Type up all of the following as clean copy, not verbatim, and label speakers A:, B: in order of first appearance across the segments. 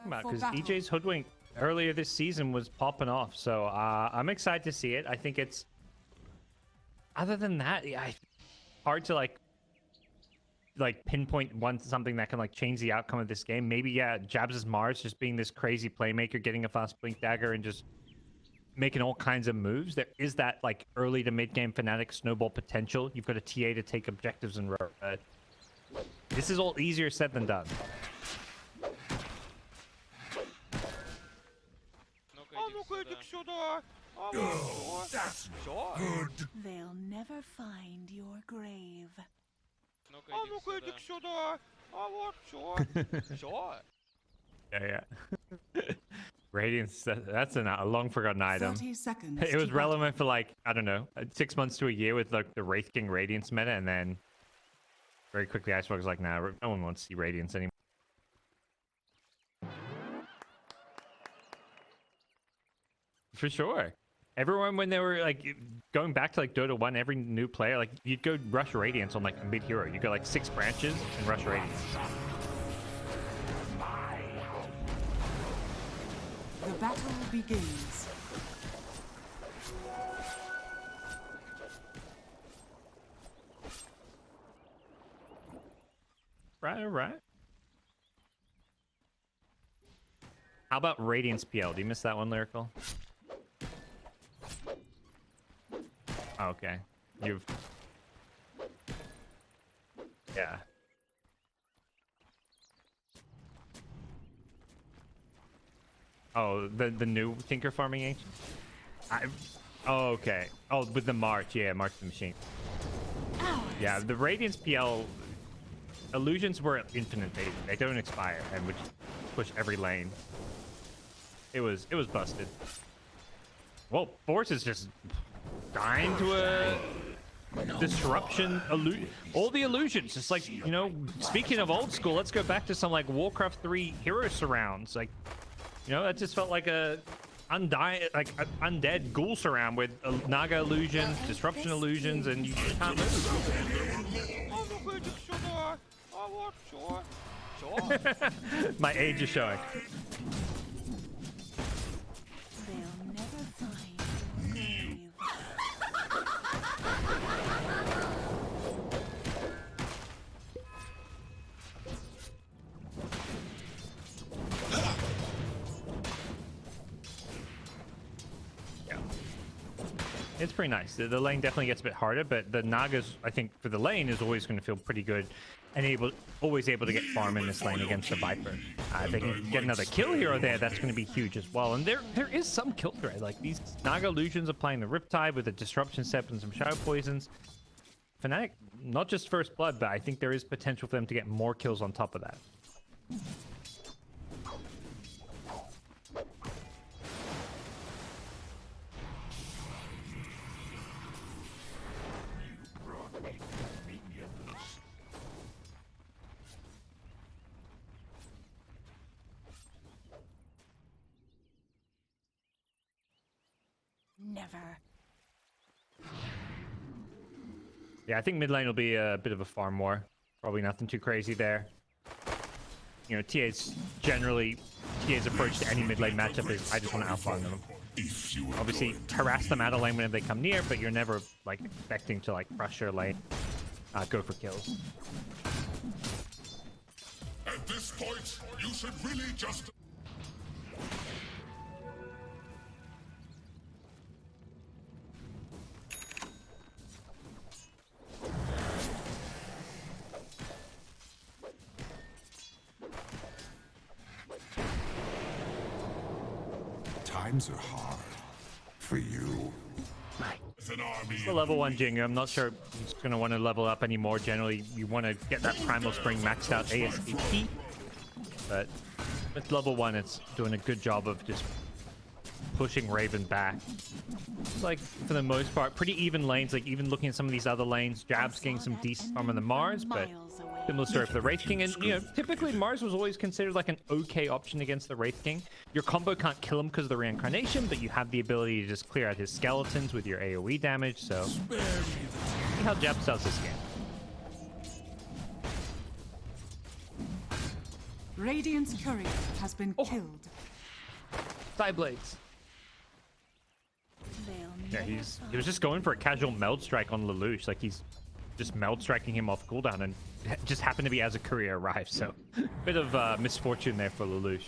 A: talking about, because EJ's Hoodwink earlier this season was popping off. So I'm excited to see it. I think it's, other than that, yeah, hard to like pinpoint something that can like change the outcome of this game. Maybe, yeah, jabz' Mars just being this crazy playmaker, getting a fast blink dagger and just making all kinds of moves. There is that like early to mid game Fnatic snowball potential. You've got a TA to take objectives and row. This is all easier said than done.
B: That's good.
C: They'll never find your grave.
A: Yeah. Radiance, that's a long forgotten item.
C: 30 seconds
A: It was relevant for like, I don't know, 6 months to a year with like the Wraith King Radiance meta, and then very quickly Icebox was like, nah, no one wants to see Radiance anymore. For sure. Everyone, when they were like going back to like Dota 1, every new player, like you'd go rush Radiance on like a mid hero. You go like 6 branches and rush Radiance.
C: The battle begins.
A: Right. How about Radiance PL? Do you miss that one, Lyrical? Oh, okay. Yeah. Oh, the new Tinker Farming Ancient? Oh, okay. Oh, with the March. Yeah, March the Machine. Yeah, the Radiance PL illusions were infinite. They don't expire and would push every lane. It was busted. Well, Force is just dying to a disruption. All the illusions. It's like, you know, speaking of old school, let's go back to some like Warcraft 3 hero surrounds. Like, you know, that just felt like a undead ghoul surround with Naga illusions, disruption illusions, and you just can't move. My age is showing.
C: They'll never find your grave.
A: It's pretty nice. The lane definitely gets a bit harder, but the Nagas, I think, for the lane is always going to feel pretty good and always able to get farm in this lane against the Viper. If they can get another kill hero there, that's going to be huge as well. And there is some kill threat. Like these Naga illusions applying the Riptide with the disruption step and some shadow poisons. Fnatic, not just first blood, but I think there is potential for them to get more kills on top of that.
C: Never.
A: Yeah, I think mid lane will be a bit of a farm war. Probably nothing too crazy there. You know, TA's approach to any mid lane matchup is I just want to outfarm them. Obviously, harass them out of lane whenever they come near, but you're never like expecting to like crush your lane, go for kills.
B: At this point, you should really just... Times are hard for you.
A: It's the level 1 Jingo. I'm not sure he's going to want to level up anymore. Generally, you want to get that Primal Spring maxed out ASAP. But with level 1, it's doing a good job of just pushing Raven back. It's like, for the most part, pretty even lanes. Like, even looking at some of these other lanes, jabz getting some decent farm on the Mars, but similar story for the Wraith King. And, you know, typically Mars was always considered like an okay option against the Wraith King. Your combo can't kill him because of the reincarnation, but you have the ability to just clear out his skeletons with your AoE damage, so see how jabz does this game.
C: Radiant's courier has been killed.
A: Side blades.
C: They'll
A: Yeah,
C: never
A: he was just going for a casual meld strike on Lelouch. Like he's just meld striking him off cooldown and just happened to be as a courier arrived. So bit of misfortune there for Lelouch.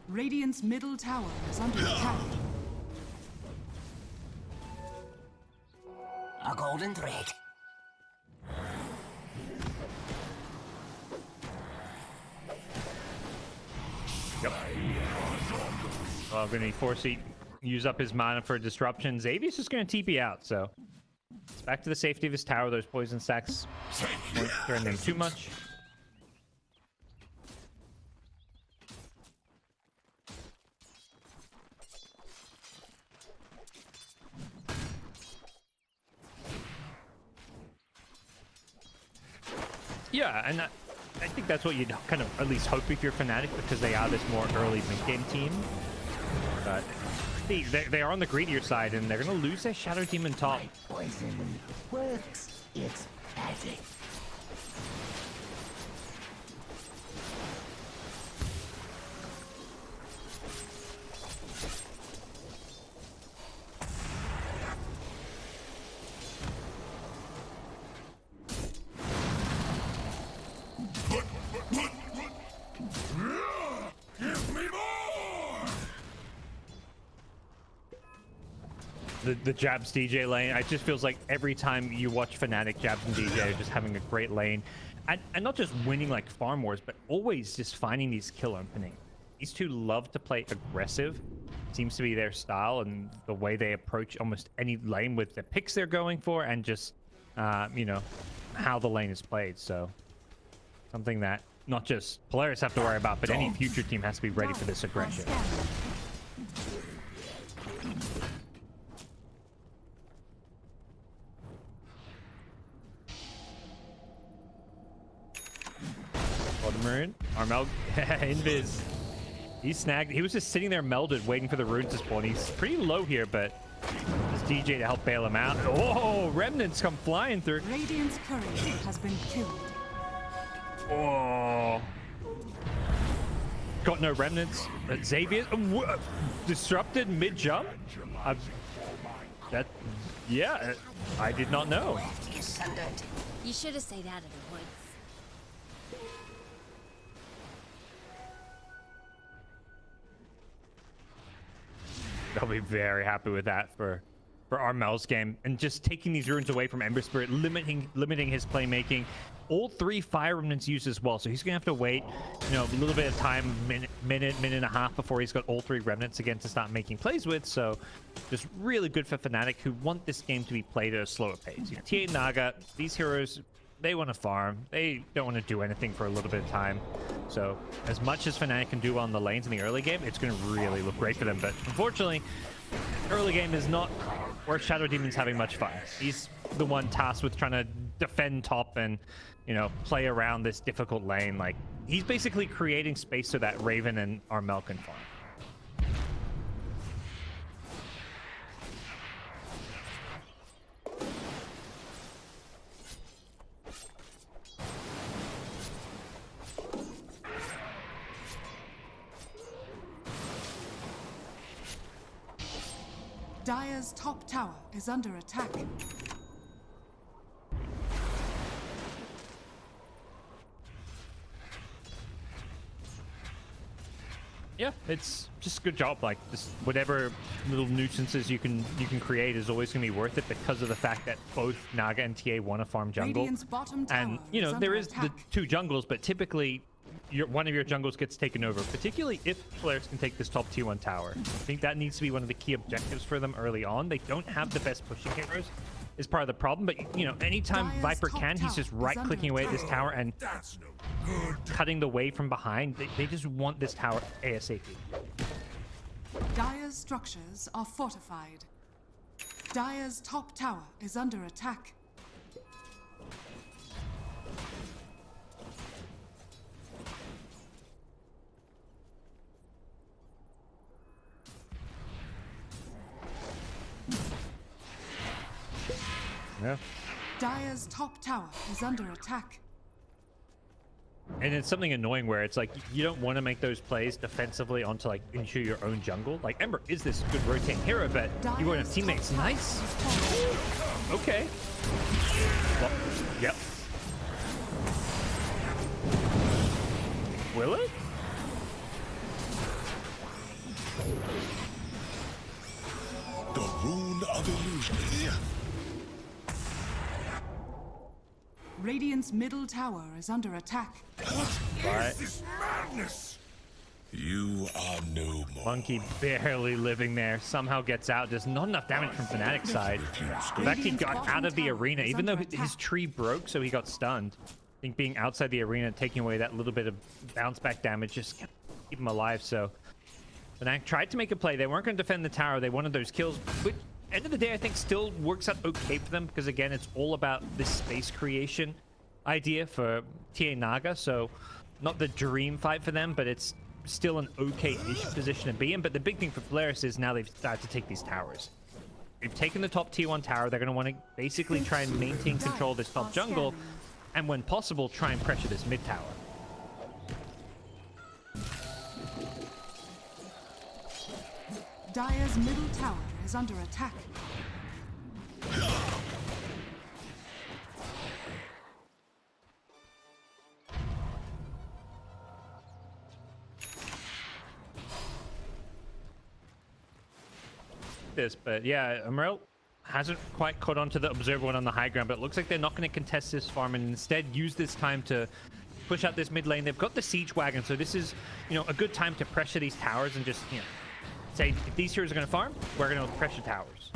C: Radiant's middle tower is under attack.
D: A golden thread.
A: Yep. Well, gonna force it, use up his mana for disruption. Xavier's just gonna TP out, so it's back to the safety of his tower. Those poison stacks won't turn them too much. Yeah, and I think that's what you'd kind of at least hope if you're Fnatic, because they are this more early mid-game team. But they are on the greedier side, and they're going to lose their Shadow Demon top.
D: Poison works. It's magic.
A: The jabz DJ lane, it just feels like every time you watch Fnatic, jabz and DJ are just having a great lane. And not just winning like farm wars, but always just finding these kill opening. These two love to play aggressive. Seems to be their style and the way they approach almost any lane with the picks they're going for and just, you know, how the lane is played. So something that not just Polaris have to worry about, but any future team has to be ready for this aggression. Maroon. Armel, invis. He snagged. He was just sitting there melded, waiting for the runes to spawn. He's pretty low here, but just DJ to help bail him out. Oh, remnants come flying through.
C: Radiant's courier has been killed.
A: Oh. Got no remnants. Xavier disrupted mid-jump. Yeah, I did not know.
E: You should have stayed out of the woods.
A: They'll be very happy with that for Armel's game, and just taking these runes away from Ember Spirit, limiting his playmaking. All three fire remnants used as well, so he's gonna have to wait, you know, a little bit of time, minute and a half before he's got all three remnants again to start making plays with. So just really good for Fnatic, who want this game to be played at a slower pace. You know, TA and Naga, these heroes, they want to farm. They don't want to do anything for a little bit of time. So as much as Fnatic can do on the lanes in the early game, it's going to really look great for them. But unfortunately, early game is not where Shadow Demon's having much fun. He's the one tasked with trying to defend top and, you know, play around this difficult lane. Like, he's basically creating space so that Raven and Armel can farm.
C: Dire's top tower is under attack.
A: Yeah, it's just a good job. Like, just whatever little nuisances you can create is always going to be worth it, because of the fact that both Naga and TA want to farm jungle.
C: Radiant's bottom tower
A: And you know,
C: is
A: there
C: under
A: is the
C: attack.
A: two jungles, but typically one of your jungles gets taken over, particularly if players can take this top tier 1 tower. I think that needs to be one of the key objectives for them early on. They don't have the best pushing heroes is part of the problem, but you know, anytime
C: Dire's
A: Viper
C: top
A: can, he's
C: tower
A: just
C: is
A: right clicking
C: under
A: away at this tower and
B: That's no good.
A: cutting the way from behind. They just want this tower ASAP.
C: Dire's structures are fortified. Dire's top tower is under attack.
A: Yeah.
C: Dire's top tower is under attack.
A: And it's something annoying where it's like you don't want to make those plays defensively onto like into your own jungle. Like Ember is this good rotating hero, but you want to teammates. Nice. Okay. Well, yep. Will it?
B: The rune of illusion.
C: Radiant's middle tower is under attack.
A: Right.
B: This madness. You are no more.
A: Monkey barely living there. Somehow gets out. There's not enough damage from FNATIC's side. In fact, he got out of the arena, even though his tree broke, so he got stunned. I think being outside the arena, taking away that little bit of bounce back damage, just kept keep him alive. So FNATIC tried to make a play. They weren't going to defend the tower. They wanted those kills, which end of the day, I think still works out okay for them because again, it's all about this space creation idea for TA Naga. So not the dream fight for them, but it's still an okay-ish position to be in. But the big thing for Polaris is now they've started to take these towers. They've taken the top tier 1 tower. They're going to want to basically try and maintain control of this top jungle, and when possible, try and pressure this mid tower.
C: Dire's middle tower is under attack.
A: But yeah, Armel hasn't quite caught on to the observer one on the high ground, but it looks like they're not going to contest this farm and instead use this time to push out this mid lane. They've got the siege wagon, so this is, you know, a good time to pressure these towers and just, you know, say if these heroes are going to farm, we're going to pressure towers.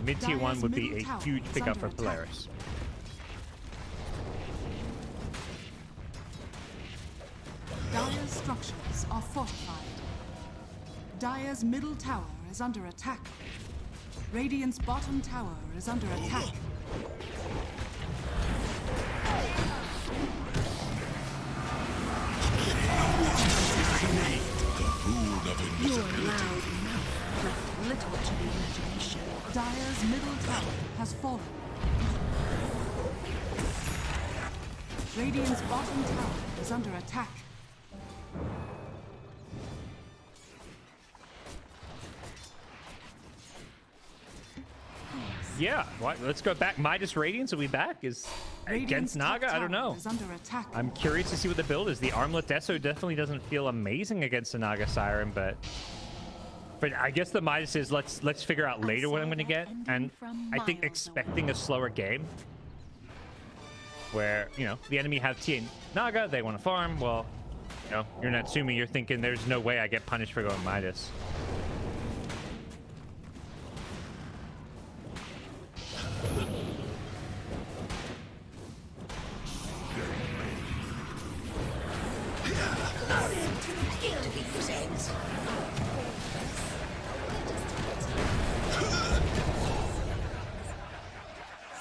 A: Mid tier 1 would be a huge pickup for Polaris.
C: Dire's structures are fortified. Dire's middle tower is under attack. Radiant's bottom tower is under attack.
E: You're loud enough, but little to the imagination.
C: Dire's middle tower has fallen. Radiant's bottom tower is under attack.
A: Yeah, let's go back. Midas Radiance, are we back? Is against Naga? I don't know.
C: Is under attack.
A: I'm curious to see what the build is. The Armlet Deso definitely doesn't feel amazing against the Naga Siren, but I guess the Midas is let's figure out later what I'm going to get. And I think expecting a slower game where, you know, the enemy have TA Naga, they want to farm. Well, you know, you're Natsumi, you're thinking there's no way I get punished for going Midas.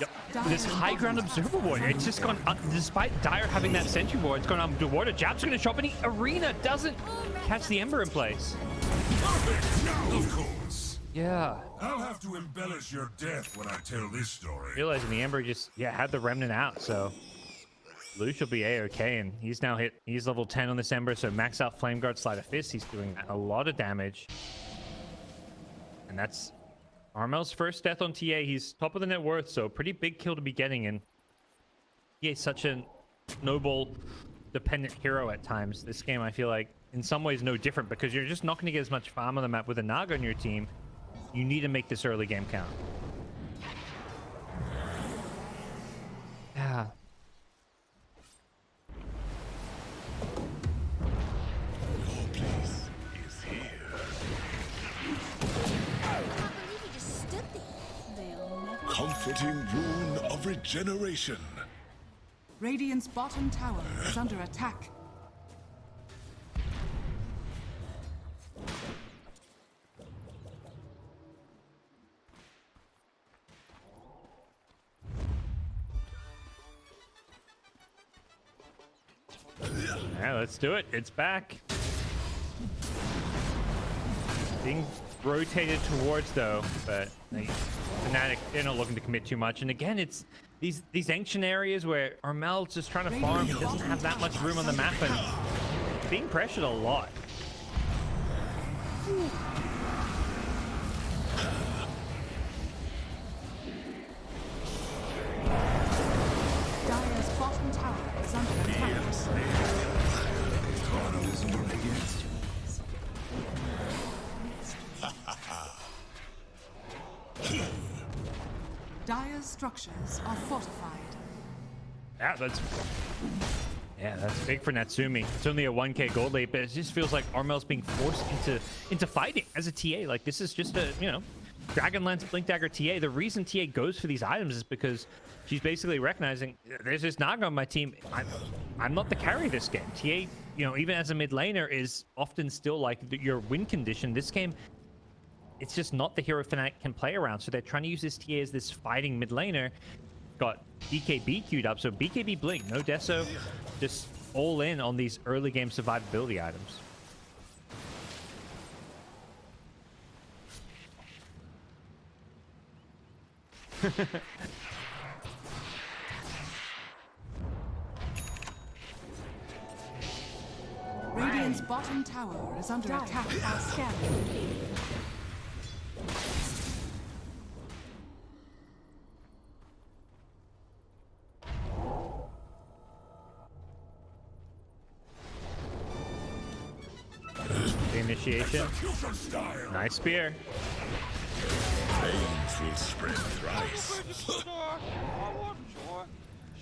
A: Yep. This high ground observer ward, it's just gone, despite Dire having that sentry ward, it's gone underwater. Jab's gonna show up and the arena doesn't catch the Ember in place.
B: Of course.
A: Yeah.
B: I'll have to embellish your death when I tell this story.
A: Realizing the Ember just, had the remnant out, so Lush will be A-okay, and he's now he's level 10 on this Ember, so max out Flame Guard, Sleight of Fist, he's doing a lot of damage. And that's Armel's first death on TA. He's top of the net worth, so pretty big kill to be getting, and he's such a noble, dependent hero at times. This game, I feel like, in some ways, no different, because you're just not going to get as much farm on the map with a Naga on your team. You need to make this early game count. Yeah.
B: Your place is here.
E: I can't believe you just stood there. They'll never
B: Comforting rune of regeneration.
C: Radiant's bottom tower is under attack.
A: Yeah, let's do it. It's back. Being rotated towards though, but FNATIC, they're not looking to commit too much. And again, it's these ancient areas where Armel's just trying to farm. He doesn't have that much room on the map and being pressured a lot.
C: Dire's bottom tower is under attack. Dire's structures are fortified.
A: Yeah, that's big for Natsumi. It's only a 1k gold lead, but it just feels like Armel's being forced into fighting as a TA. Like, this is just a, you know, Dragonlance Blink Dagger TA. The reason TA goes for these items is because she's basically recognizing there's this Naga on my team. I'm not the carry this game. TA, you know, even as a mid laner, is often still like your win condition. This game, it's just not the hero FNATIC can play around. So they're trying to use this TA as this fighting mid laner. Got BKB queued up, so BKB Blink, no Deso, just all in on these early game survivability items.
C: Radiant's bottom tower is under attack.
E: Are scanning.
A: The initiation. Nice spear.
B: Flames will spread thrice.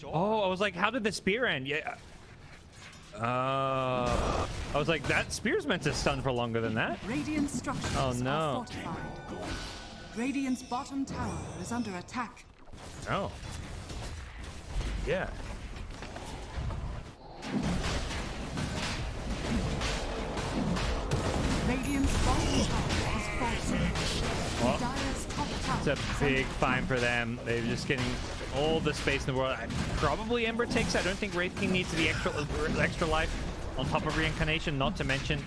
A: Oh, I was like, how did the spear end? Yeah. I was like, that spear's meant to stun for longer than that.
C: Radiant structures
A: Oh, no.
C: are fortified. Radiant's bottom tower is under attack.
A: Oh. Yeah.
C: Radiant's bottom tower is falling.
A: Oh.
C: Dire's top tower
A: It's a big find for them. They're just getting all the space in the world. Probably Ember takes it. I don't think Wraith King needs the extra life on top of Reincarnation, not to mention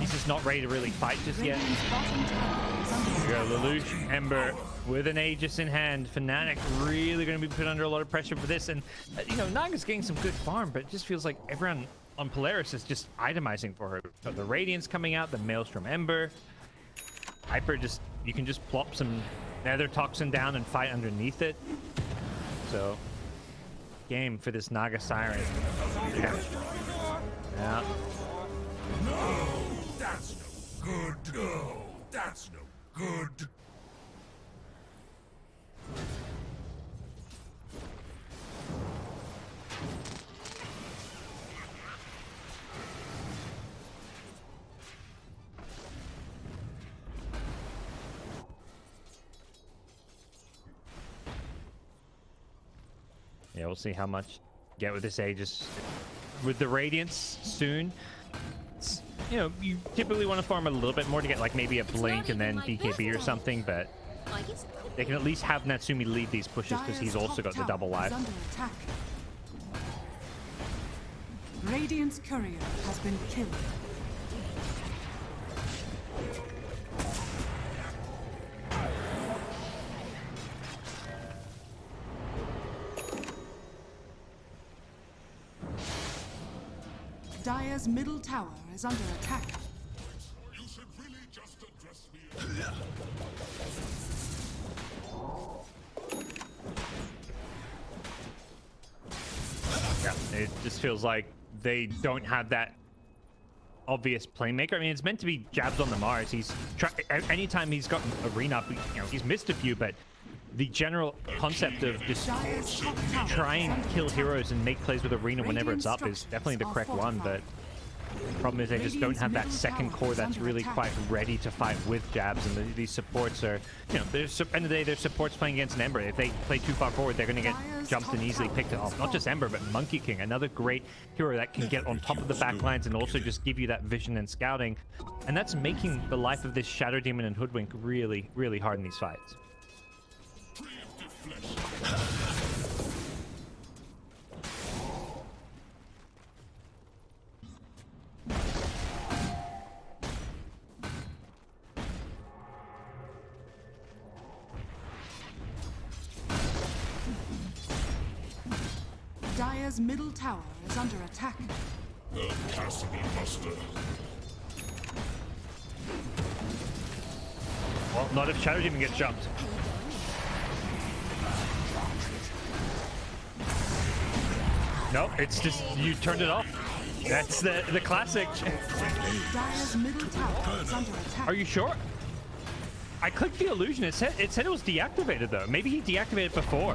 A: he's just not ready to really fight just yet.
C: Radiant's bottom tower is under
A: Here we go,
C: attack.
A: Lelouch, Ember with an Aegis in hand. FNATIC really going to be put under a lot of pressure for this. And, you know, Naga's getting some good farm, but it just feels like everyone on Polaris is just itemizing for her. So the Radiance coming out, the Maelstrom Ember. Hyper just, you can just plop some Nether Toxin down and fight underneath it. So, game for this Naga Siren. Yeah. Yeah.
B: No, that's no good. No, that's no good.
A: Yeah, we'll see how much get with this Aegis. With the Radiance soon, it's, you know, you typically want to farm a little bit more to get like maybe a Blink and then BKB or something, but they can at least have Natsumi lead these pushes because he's also got the double life.
C: Under attack. Radiant's courier has been killed. Dire's middle tower is under attack.
B: You should really just address me.
A: Yeah, it just feels like they don't have that obvious playmaker. I mean, it's meant to be jabs on the Mars. He's anytime he's gotten arena up, you know, he's missed a few, but the general concept of just
C: Dire's top tower
A: try
C: is
A: and
C: under
A: kill
C: attack.
A: heroes and make plays with arena whenever it's up is definitely the correct one, but the problem is they just don't have that second core that's really quite ready to fight with jabs, and these supports are, you know, there's end of the day, there's supports playing against an Ember. If they play too far forward, they're going to get jumped and easily picked off. Not just Ember, but Monkey King, another great hero that can get on top of the backlines and also just give you that vision and scouting, and that's making the life of this Shadow Demon and Hoodwink really, really hard in these fights.
C: Dire's middle tower is under attack.
B: The Cassidy Buster.
A: Well, not if Shadow Demon gets jumped. No, it's just you turned it off. That's the classic.
C: Dire's middle tower is under attack.
A: Are you sure? I clicked the illusion. It said it was deactivated though. Maybe he deactivated before.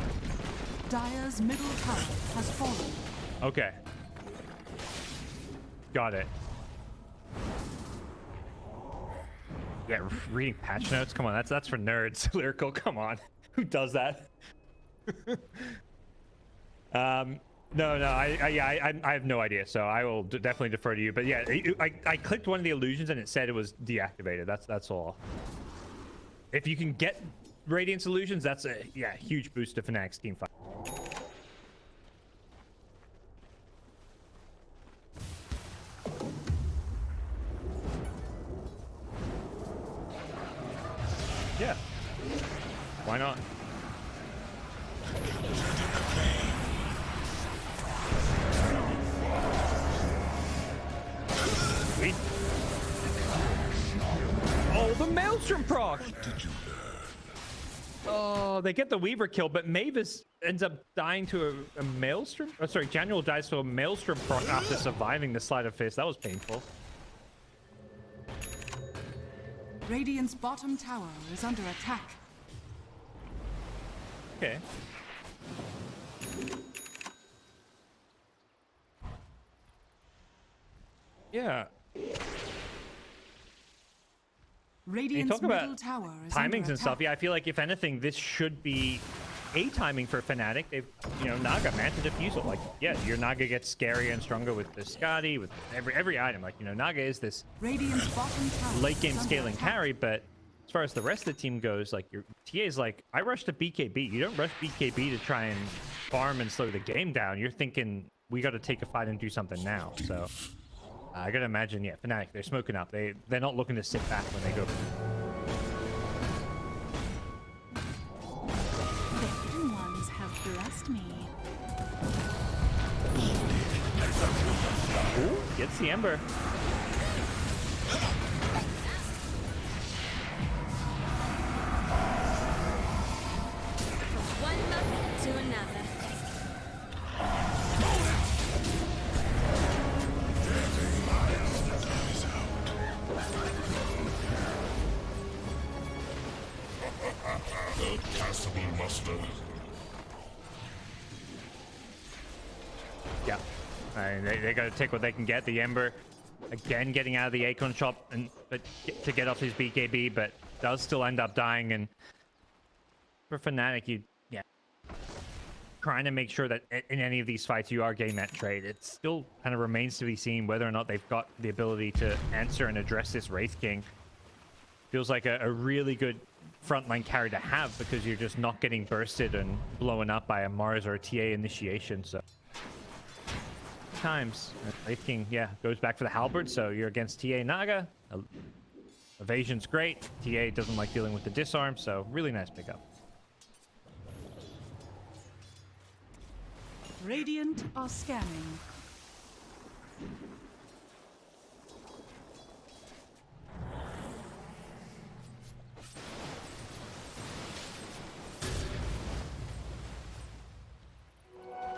C: Dire's middle tower has fallen.
A: Okay. Got it. Yeah, reading patch notes. Come on, that's for nerds. Lyrical. Come on, who does that? No, I have no idea. So I will definitely defer to you. But yeah, I clicked one of the illusions and it said it was deactivated. That's all. If you can get Radiance illusions, that's a huge boost to Fnatic's team fight. Yeah. Why not? Sweet. Oh, the Maelstrom proc! Oh, they get the Weaver kill, but Mavis ends up dying to a Maelstrom? Oh, sorry, Jaunuel dies to a Maelstrom proc after surviving the Sleight of Fist. That was painful.
C: Radiant's bottom tower is under attack.
A: Okay. Yeah.
C: Radiant's
A: talk
C: middle
A: about
C: tower is
A: timings
C: under
A: and stuff.
C: attack.
A: Yeah, I feel like if anything, this should be a timing for Fnatic. They've, Naga, Manta Diffusal. Like, yeah, your Naga gets scarier and stronger with the Scotty, with every item. Like, Naga is this
C: Radiant's bottom tower
A: late game
C: is under
A: scaling
C: attack.
A: carry, but as far as the rest of the team goes, like your TA is like, I rush to BKB. You don't rush BKB to try and farm and slow the game down. You're thinking we got to take a fight and do something now. So I gotta imagine, yeah, Fnatic, they're smoking up. They're not looking to sit back when they go.
E: The hidden ones have blessed me.
A: Ooh, gets the Ember.
F: One moment to another.
B: The Cassidy Buster.
A: Yeah, they got to take what they can get. The Ember, again, getting out of the Acorn shop but to get off his BKB, but does still end up dying. And for Fnatic, trying to make sure that in any of these fights you are getting that trade. It still kind of remains to be seen whether or not they've got the ability to answer and address this Wraith King. Feels like a really good frontline carry to have because you're just not getting bursted and blown up by a Mars or a TA initiation. So times Wraith King, goes back for the halberd. So you're against TA Naga. Evasion's great. TA doesn't like dealing with the disarm, so really nice pickup.
C: Radiant are scanning.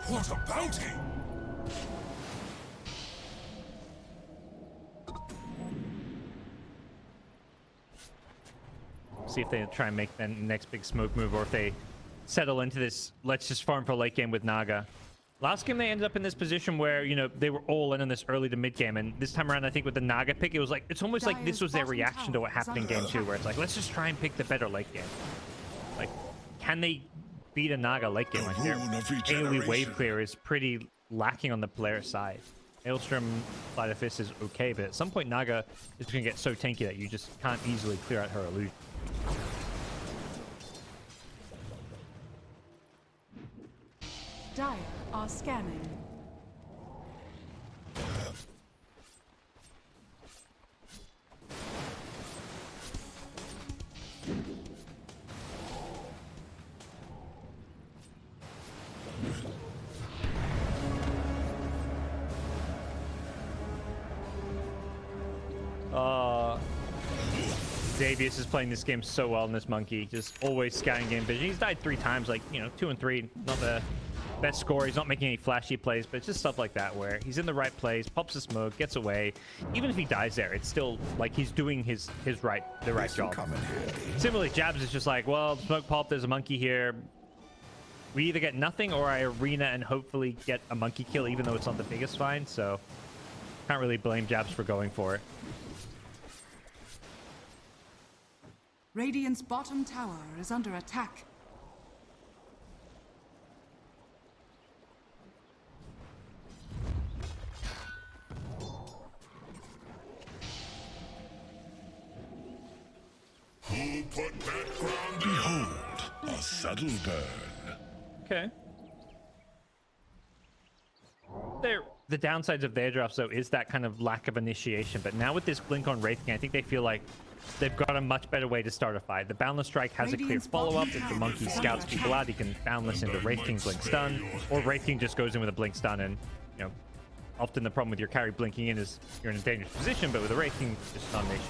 B: What a bounty!
A: See if they try and make the next big smoke move, or if they settle into this, let's just farm for late game with Naga. Last game they ended up in this position where, they were all in this early to mid game, and this time around I think with the Naga pick, it was like, it's almost like this was their reaction to what happened in game 2, where it's like, let's just try and pick the better late game. Like, can they beat a Naga late game? Like, their AoE wave clear is pretty lacking on the player side. Maelstrom Sleight of Fist is okay, but at some point Naga is going to get so tanky that you just can't easily clear out her illusion.
C: Dire are scanning.
A: Xavius is playing this game so well in this monkey. Just always scouting game vision. He's died 3 times, like, you know, 2 and 3. Not the best score. He's not making any flashy plays, but it's just stuff like that where he's in the right place, pops a smoke, gets away. Even if he dies there, it's still like he's doing the right job. Similarly, jabz is just like, well, smoke pop, there's a monkey here. We either get nothing or I arena and hopefully get a monkey kill, even though it's not the biggest find. So can't really blame jabz for going for it.
C: Radiant's bottom tower is under attack.
B: Who put that ground? Behold, a subtle burn.
A: Okay. The downsides of their drafts, though, is that kind of lack of initiation. But now with this blink on Wraith King, I think they feel like they've got a much better way to start a fight. The Boundless Strike has a clear follow-up. If the monkey scouts people out, he can Boundless into Wraith King blink stun, or Wraith King just goes in with a blink stun. And, you know, often the problem with your carry blinking in is you're in a dangerous position, but with a Wraith King, just not an issue.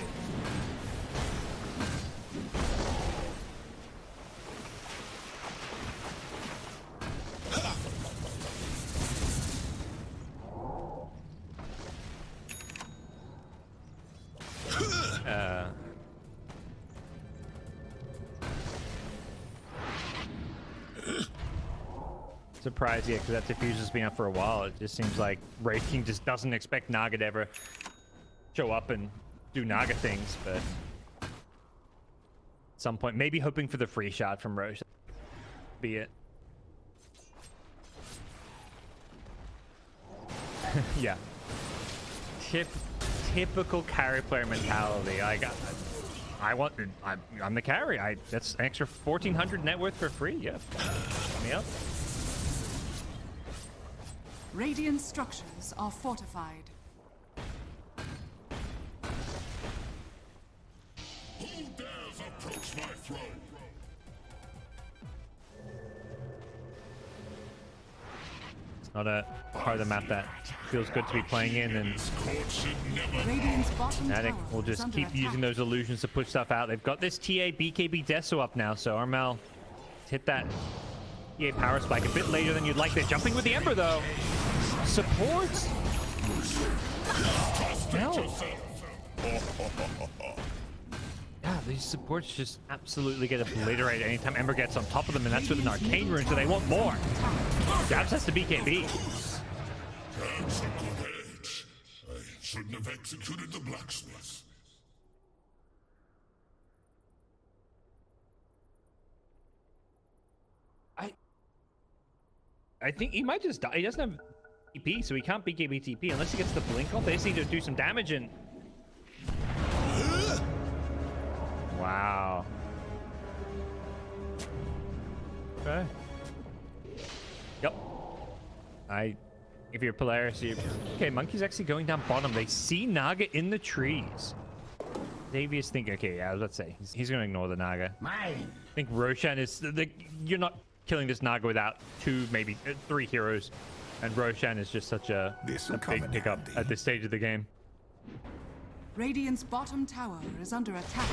A: Surprised, yeah, because that diffuse has been up for a while. It just seems like Wraith King just doesn't expect Naga to ever show up and do Naga things, but at some point, maybe hoping for the free shot from Roche. Be it. Yeah. Typical carry player mentality. I'm the carry. That's an extra 1,400 net worth for free. Yeah. Sign me up.
C: Radiant structures are fortified.
B: Who dares approach my throne?
A: It's not a part of the map that feels good to be playing in, and
C: Radiant's bottom
A: FNATIC
C: tower
A: will
C: is
A: just
C: under
A: keep
C: attack.
A: using those illusions to push stuff out. They've got this TA BKB Deso up now, so Armel hit that TA power spike a bit later than you'd like. They're jumping with the Ember, though. Supports? No. Yeah, these supports just absolutely get obliterated anytime Ember gets on top of them, and that's with an arcane rune, so they want more. jabz has to BKB.
B: That's a good edge. I shouldn't have executed the blacksmith.
A: I think he might just die. He doesn't have TP, so he can't BKB TP unless he gets the blink off. They just need to do some damage and... Wow. Okay. Yep. If you're Polaris, okay, Monkey's actually going down bottom. They see Naga in the trees. Xavius think, okay, yeah, I was about to say, he's going to ignore the Naga.
D: Mine.
A: I think Roshan is... you're not killing this Naga without 2, maybe 3 heroes. And Roshan is just such a big pickup at this stage of the game.
C: Radiant's bottom tower is under attack.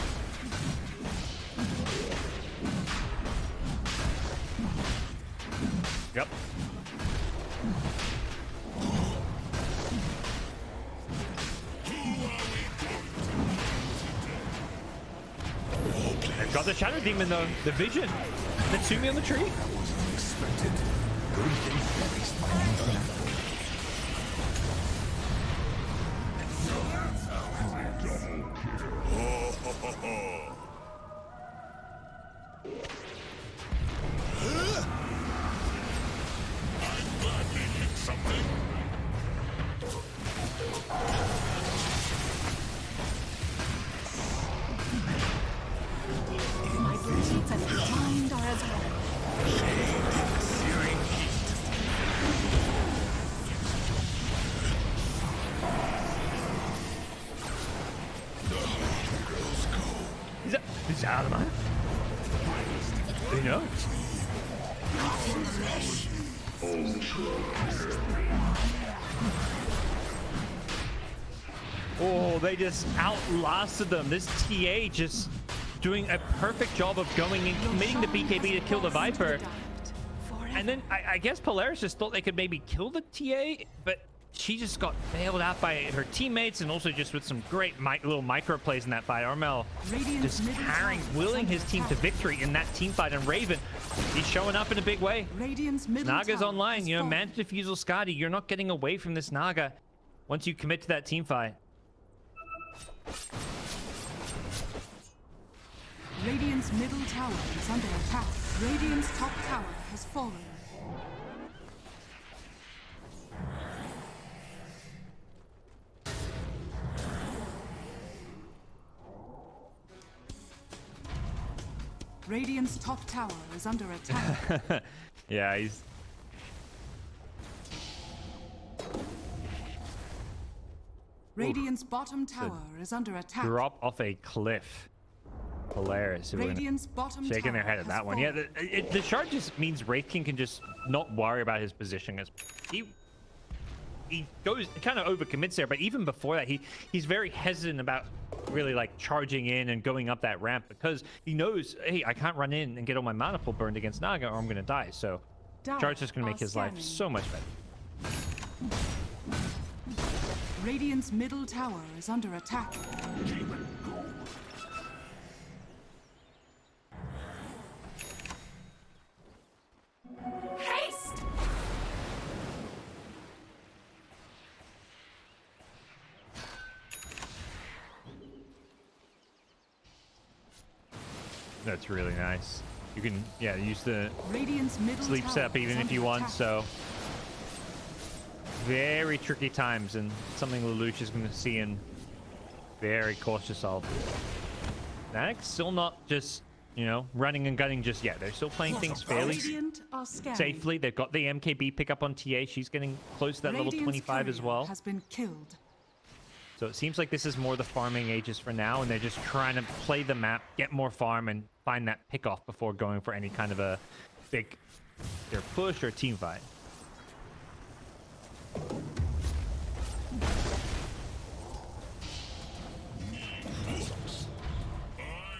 A: Yep. They've got the Shadow Demon though, the vision. Natsumi on the tree.
E: My beliefs and mind are as one.
A: Is that out of mine? You know? Oh, they just outlasted them. This TA just doing a perfect job of going and committing the BKB to kill the Viper. And then I guess Polaris just thought they could maybe kill the TA, but she just got bailed out by her teammates, and also just with some great little micro plays in that fight. Armel just willing his team to victory in that team fight, and Raven, he's showing up in a big way. Naga's online, you know, Manta Defusal Skadi, you're not getting away from this Naga once you commit to that team fight.
C: Radiant's middle tower is under attack. Radiant's top tower has fallen. Radiant's top tower is under attack.
A: Yeah, he's...
C: Radiant's bottom tower is under attack.
A: Drop off a cliff. Polaris.
C: Radiant's bottom
A: shaking their
C: tower
A: head at that one.
C: fallen.
A: Yeah, the shard just means Wraith King can just not worry about his position. As he goes kind of overcommits there, but even before that, he's very hesitant about really like charging in and going up that ramp, because he knows, hey, I can't run in and get all my mana pool burned against Naga or I'm gonna die. So Shard's just gonna make his life so much better.
C: Radiant's middle tower is under attack.
F: Haste!
A: That's really nice. You can, yeah, use the
C: Radiant's middle
A: sleep
C: tower
A: step even
C: is
A: if you
C: under
A: want.
C: attack.
A: So very tricky times, and something Lelouch is going to see and very cautious of. FNATIC still not just, you know, running and gunning just yet. They're still playing things fairly
C: Radiant are scanning.
A: safely. They've got the MKB pickup on TA. She's getting close to that level
C: Radiant's
A: 25 as
C: courier
A: well.
C: has been killed.
A: So it seems like this is more the farming ages for now, and they're just trying to play the map, get more farm, and find that pick off before going for any kind of a big either push or team fight.
B: I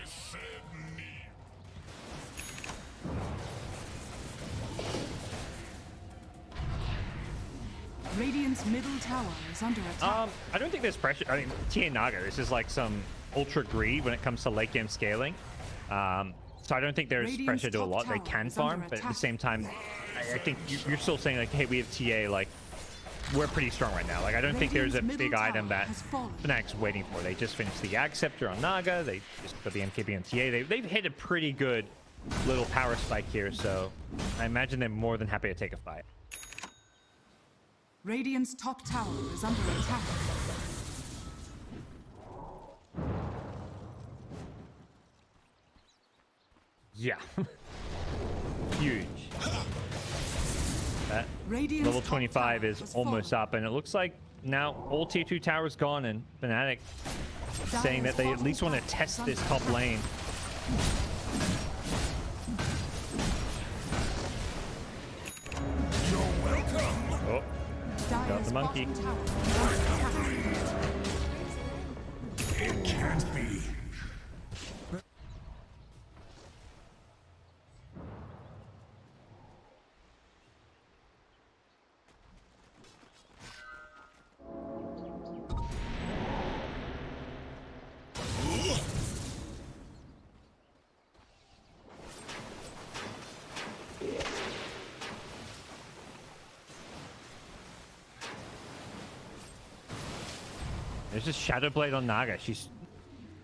B: said knee.
C: Radiant's middle tower is under attack.
A: I don't think there's pressure. I mean, TA Naga, this is like some ultra greed when it comes to late game scaling. So I don't think there's
C: Radiant's
A: pressure to a
C: top
A: lot. They
C: tower
A: can
C: is under
A: farm, but at the
C: attack.
A: same time, I think you're still saying like, hey, we have TA, like, we're pretty strong right now. Like, I don't think there's a
C: Radiant's
A: big
C: middle
A: item
C: tower
A: that
C: has fallen.
A: FNATIC's waiting for. They just finished the Ag Scepter on Naga. They just got the MKB on TA. They've hit a pretty good little power spike here, so I imagine they're more than happy to take a fight.
C: Radiant's top tower is under attack.
A: Yeah. Huge. That
C: Radiant's
A: level
C: top
A: 25
C: tower
A: is
C: has
A: almost
C: fallen.
A: up, and it looks like now all tier 2 towers gone, and FNATIC saying that they at least want to test this top lane. Oh, got the monkey.
C: Bottom tower is under attack.
B: It can't be.
A: There's just Shadow Blade on Naga. She's,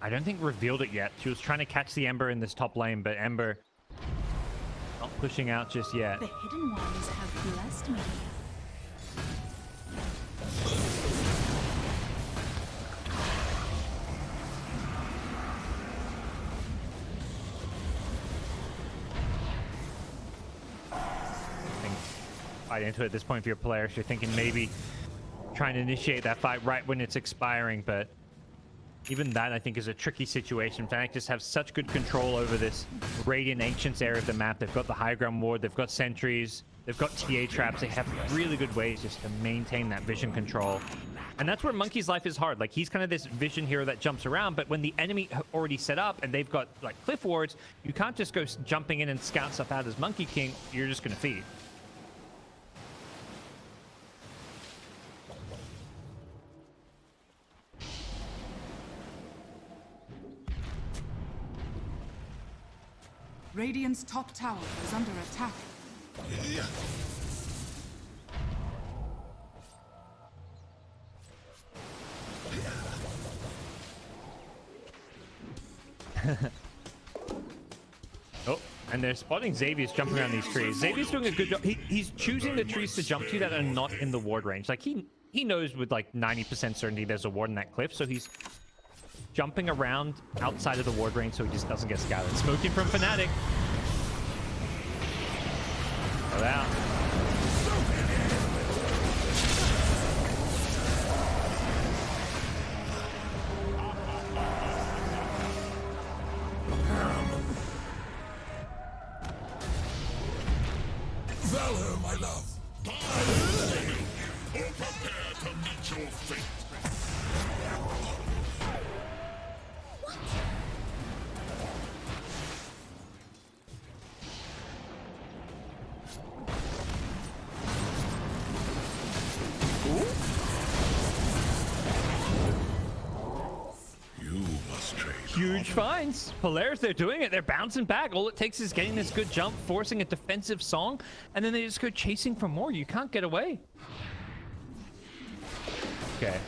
A: I don't think revealed it yet. She was trying to catch the Ember in this top lane, but Ember not pushing out just yet.
E: The hidden ones have blessed me.
A: Fight into it at this point for your players. You're thinking maybe trying to initiate that fight right when it's expiring, but even that I think is a tricky situation. FNATIC just have such good control over this Radiant Ancients area of the map. They've got the high ground ward, they've got sentries, they've got TA traps. They have really good ways just to maintain that vision control. And that's where Monkey's life is hard. Like, he's kind of this vision hero that jumps around, but when the enemy already set up and they've got like cliff wards, you can't just go jumping in and scout stuff out as Monkey King. You're just gonna feed.
C: Radiant's top tower is under attack.
A: Oh, and they're spotting Xavier's jumping around these trees. Xavier's doing a good job. He's choosing the trees to jump to that are not in the ward range. Like, he knows with like 90% certainty there's a ward in that cliff, so he's jumping around outside of the ward range so he just doesn't get scouted. Smoking from FNATIC. Go out.
B: Valor, my love. Die, or prepare to meet your fate.
A: Huge finds. Polaris, they're doing it. They're bouncing back. All it takes is getting this good jump, forcing a defensive song, and then they just go chasing for more. You can't get away. Okay.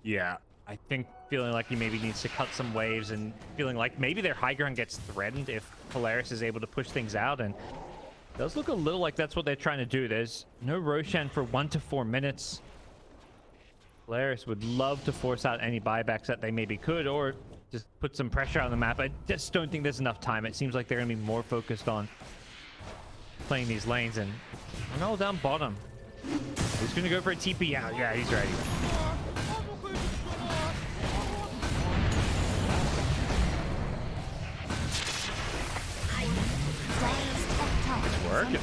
A: Yeah, I think feeling like he maybe needs to cut some waves and feeling like maybe their high ground gets threatened if Polaris is able to push things out, and it does look a little like that's what they're trying to do. There's no Roshan for 1 to 4 minutes. Polaris would love to force out any buybacks that they maybe could, or just put some pressure on the map. I just don't think there's enough time. It seems like they're going to be more focused on playing these lanes, and Armel down bottom. He's going to go for a TP out. Yeah, he's ready. It's working.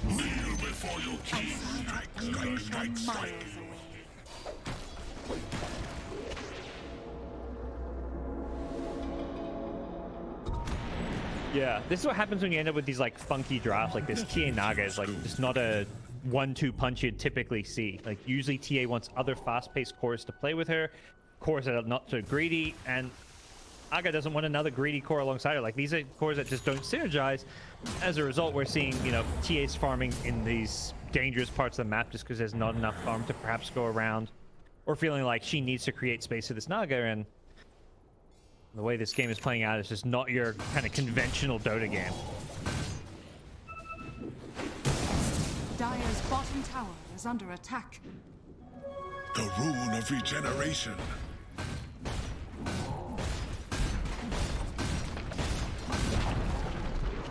B: Kneel before your king. Strike.
A: Yeah, this is what happens when you end up with these like funky drafts. Like this TA Naga is like just not a 1-2 punch you'd typically see. Like usually TA wants other fast-paced cores to play with her, cores that are not so greedy, and Naga doesn't want another greedy core alongside her. Like these are cores that just don't synergize. As a result, we're seeing, you know, TAs farming in these dangerous parts of the map just because there's not enough farm to perhaps go around, or feeling like she needs to create space for this Naga. And the way this game is playing out is just not your kind of conventional Dota game.
C: Dire's bottom tower is under attack.
B: The rune of regeneration.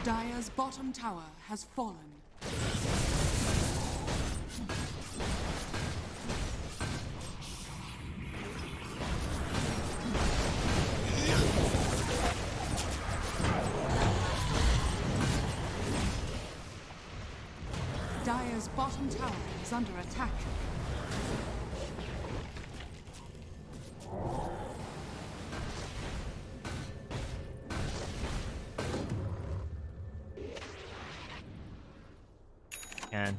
C: Dire's bottom tower has fallen. Dire's bottom tower is under attack.
A: And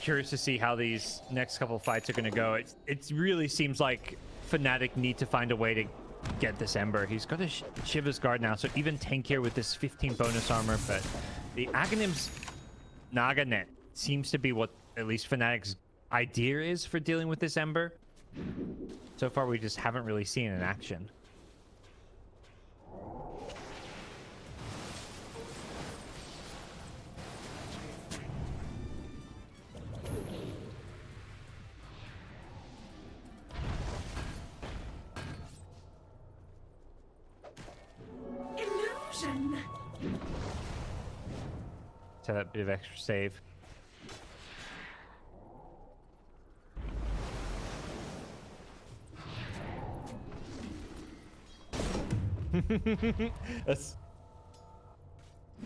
A: curious to see how these next couple of fights are going to go. It really seems like FNATIC need to find a way to get this Ember. He's got a Shiva's Guard now, so even tankier with this 15 bonus armor, but the Aghanim's Naga net seems to be what at least FNATIC's idea is for dealing with this Ember. So far, we just haven't really seen it in action.
E: Illusion.
A: Set up a bit of extra save.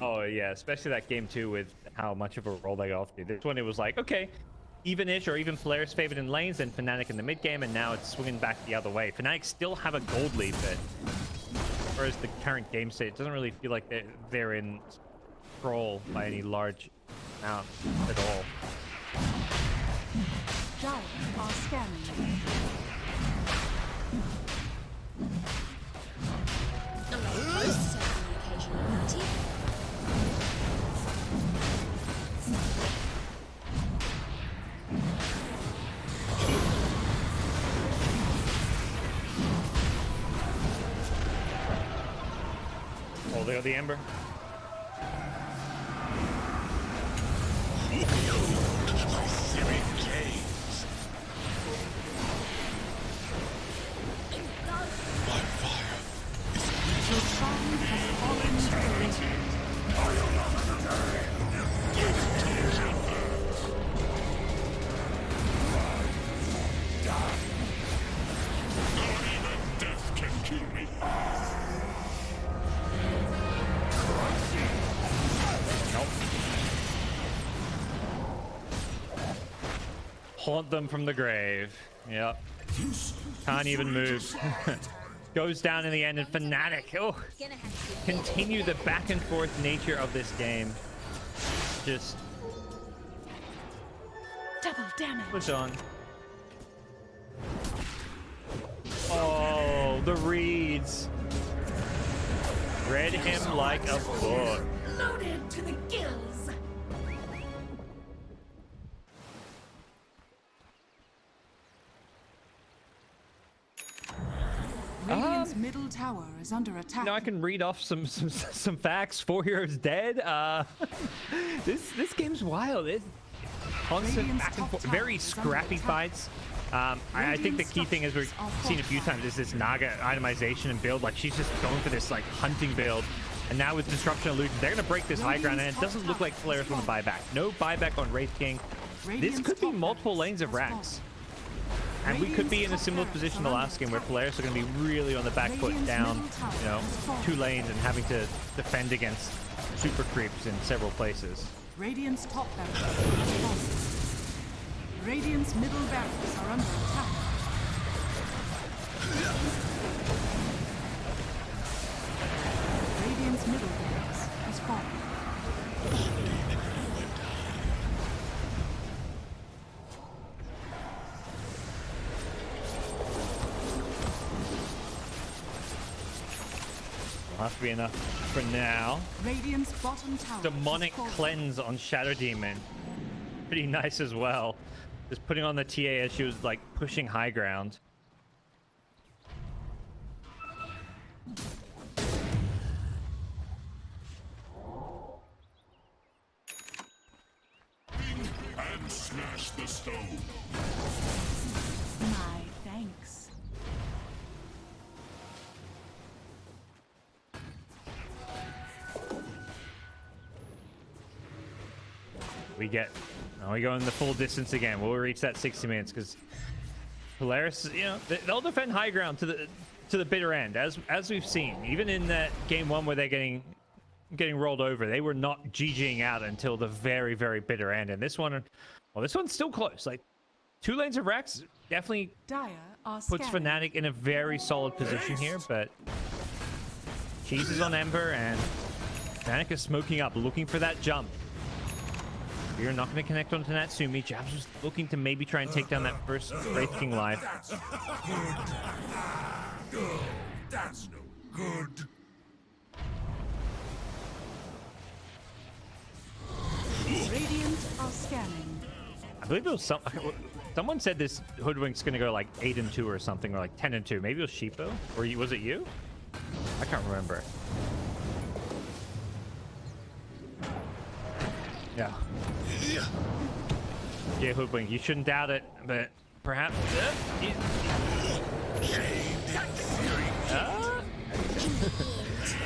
A: Oh yeah, especially that game too with how much of a role they got off to. This one it was like, okay, even-ish or even Polaris favored in lanes and FNATIC in the mid game, and now it's swinging back the other way. FNATIC still have a gold lead, but whereas the current game state, it doesn't really feel like they're in control by any large amount at all.
C: Dire are scanning.
A: Oh, they got the Ember. Haunt them from the grave. Yep. Can't even move. Goes down in the end, and FNATIC, oh, continue the back and forth nature of this game. Just
E: Double damage.
A: push on. Oh, the reads. Read him like a book.
E: Loaded to the gills.
C: Radiant's middle tower is under attack.
A: Now I can read off some facts. 4 heroes dead. This game's wild. It's constant back and forth, very scrappy fights. I think the key thing, as we've seen a few times, is this Naga itemization and build. Like, she's just going for this like hunting build. And now with Disruption Illusion, they're gonna break this high ground, and it doesn't look like Polaris want to buy back. No buyback on Wraith King. This could be multiple lanes of racks. And we could be in a similar position to last game, where Polaris are going to be really on the back foot down, you know, 2 lanes and having to defend against super creeps in several places.
C: Radiant's top barracks has fallen. Radiant's middle barracks are under attack. Radiant's middle barracks has fallen.
A: Have to be enough for now.
C: Radiant's bottom tower.
A: Demonic cleanse on Shadow Demon. Pretty nice as well. Just putting on the TA as she was like pushing high ground.
B: And smash the stone.
C: My thanks.
A: Now we go in the full distance again. We'll reach that 60 minutes because Polaris, you know, they'll defend high ground to the bitter end, as we've seen. Even in that game 1 where they're getting rolled over, they were not GGing out until the very, very bitter end. And this one, well, this one's still close. Like 2 lanes of Rex definitely puts FNATIC in a very solid position here, but Cheese is on Ember and FNATIC is smoking up, looking for that jump. We're not going to connect onto Natsumi. Jabz was looking to maybe try and take down that first Wraith King life.
B: Good. That's no good.
C: Radiant are scanning.
A: I believe it was someone said this Hoodwink's going to go like 8-2 or something, or like 10-2. Maybe it was Sheepo? Or was it you? I can't remember. Yeah. Yeah, Hoodwink, you shouldn't doubt it, but perhaps...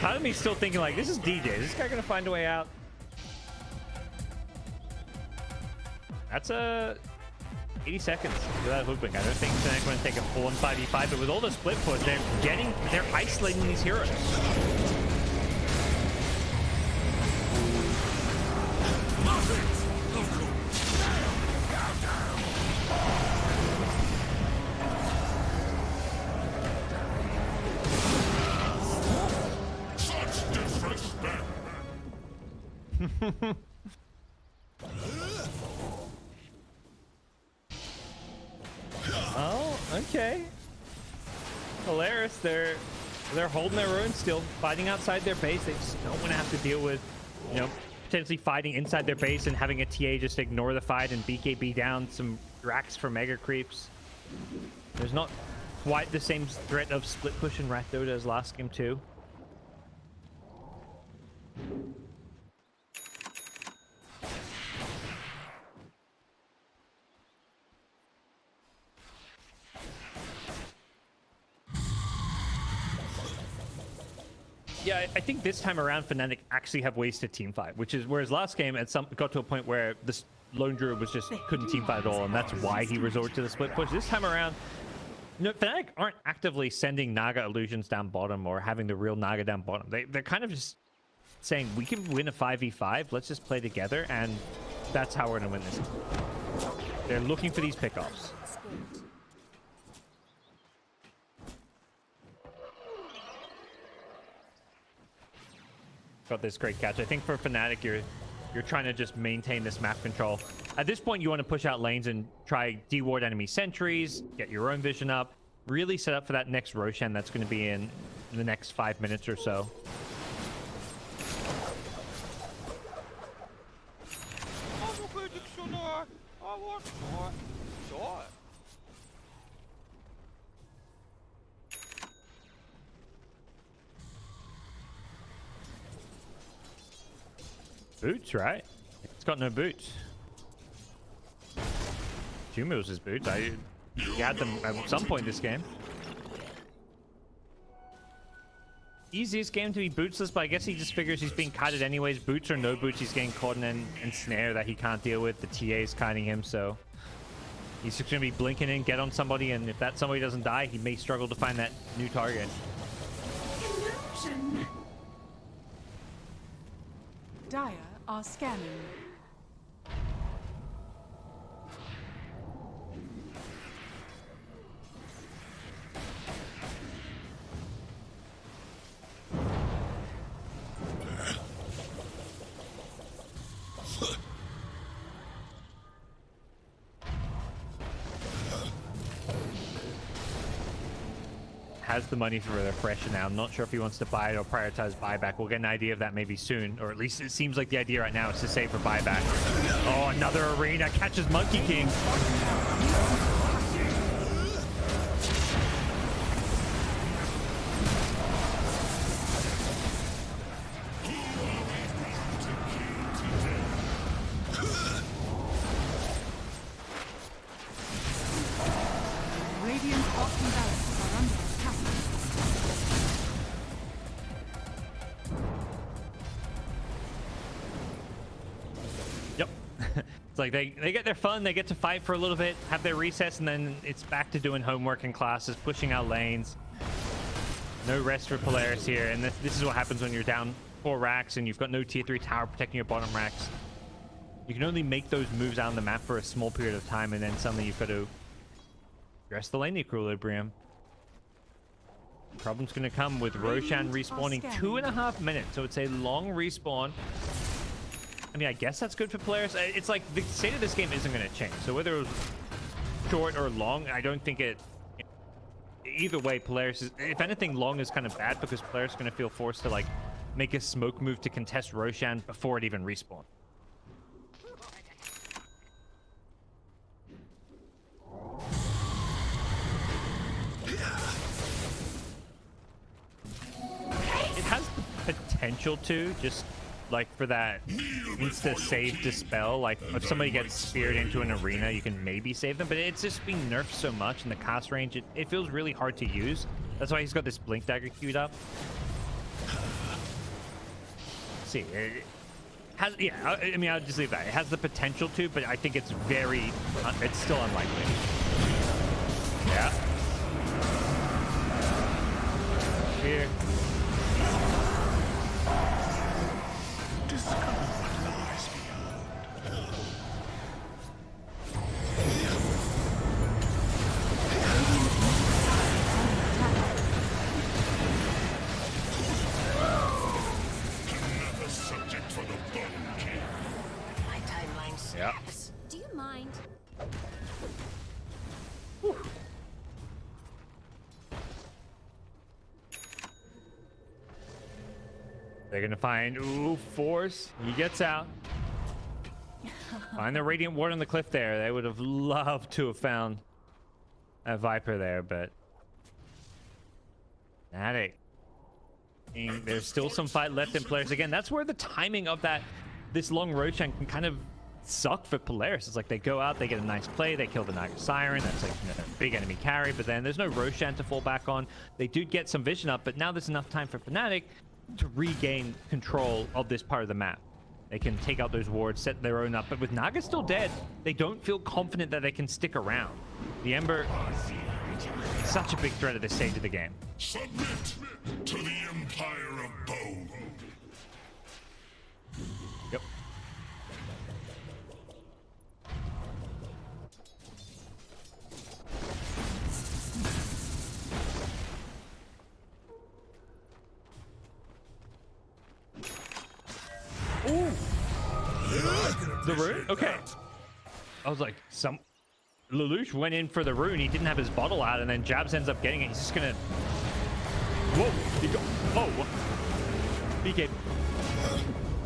A: Part of me still thinking like, this is DJ. Is this guy gonna find a way out? That's 80 seconds for that Hoodwink. I don't think they're going to take a full 5v5, but with all the split push, they're isolating these heroes. Oh, okay. Polaris, they're holding their own still, fighting outside their base. They just don't want to have to deal with, you know, potentially fighting inside their base and having a TA just ignore the fight and BKB down some racks for mega creeps. There's not quite the same threat of split push in Rat Dota as last game too. Yeah, I think this time around Fnatic actually have ways to teamfight, which is whereas last game got to a point where this lone druid was just couldn't teamfight at all, and that's why he resorted to the split push. This time around, no, Fnatic aren't actively sending Naga illusions down bottom or having the real Naga down bottom. They're kind of just saying we can win a 5v5. Let's just play together, and that's how we're gonna win this. They're looking for these pickoffs. Got this great catch. I think for Fnatic, you're trying to just maintain this map control. At this point, you want to push out lanes and try deward enemy sentries, get your own vision up, really set up for that next Roshan that's going to be in the next 5 minutes or so. Boots, right? It's got no boots. Jaunuel's his boots. He had them at some point this game. Easiest game to be bootsless, but I guess he just figures he's being kited anyways. Boots or no boots, he's getting caught in an snare that he can't deal with. The TA is kiting him, so he's just going to be blinking in, get on somebody, and if that somebody doesn't die, he may struggle to find that new target.
C: Illusion. Dire are scanning.
A: Has the money for the refresher now. I'm not sure if he wants to buy it or prioritize buyback. We'll get an idea of that maybe soon, or at least it seems like the idea right now is to save for buyback. Oh, another arena catches Monkey King.
C: Radiant's bottom barracks are under attack.
A: Yep. It's like they get their fun, they get to fight for a little bit, have their recess, and then it's back to doing homework in classes, pushing out lanes. No rest for Polaris here, and this is what happens when you're down 4 racks and you've got no tier 3 tower protecting your bottom racks. You can only make those moves out on the map for a small period of time, and then suddenly you've got to address the lane equilibrium. Problem's gonna come with Roshan respawning 2.5 minutes, so it's a long respawn. I mean, I guess that's good for Polaris. It's like the state of this game isn't gonna change, so whether it was short or long, I don't think it. Either way, Polaris is, if anything, long is kind of bad because Polaris is gonna feel forced to like make a smoke move to contest Roshan before it even respawns. It has the potential to, just like for that insta save dispel, like if somebody gets speared into an arena, you can maybe save them, but it's just being nerfed so much in the cast range, it feels really hard to use. That's why he's got this blink dagger queued up. See, it has, yeah, I mean, I'll just leave that. It has the potential to, but I think it's very, it's still unlikely. Yeah. Here.
B: Another subject for the bone king.
A: They're gonna find, ooh, Force. He gets out. Find the Radiant Ward on the cliff there. They would have loved to have found a Viper there, but FNATIC. There's still some fight left in Polaris. Again, that's where the timing of this long Roshan can kind of suck for Polaris. It's like they go out, they get a nice play, they kill the Naga Siren. That's like, you know, a big enemy carry, but then there's no Roshan to fall back on. They do get some vision up, but now there's enough time for FNATIC to regain control of this part of the map. They can take out those wards, set their own up, but with Naga still dead, they don't feel confident that they can stick around. The Ember, such a big threat at this stage of the game.
B: Submit to the Empire of Bone.
A: Yep. Ooh. The rune? Okay. I was like, Lelouch went in for the rune. He didn't have his bottle out, and then jabz ends up getting it. He's just gonna... Whoa! Oh! BK.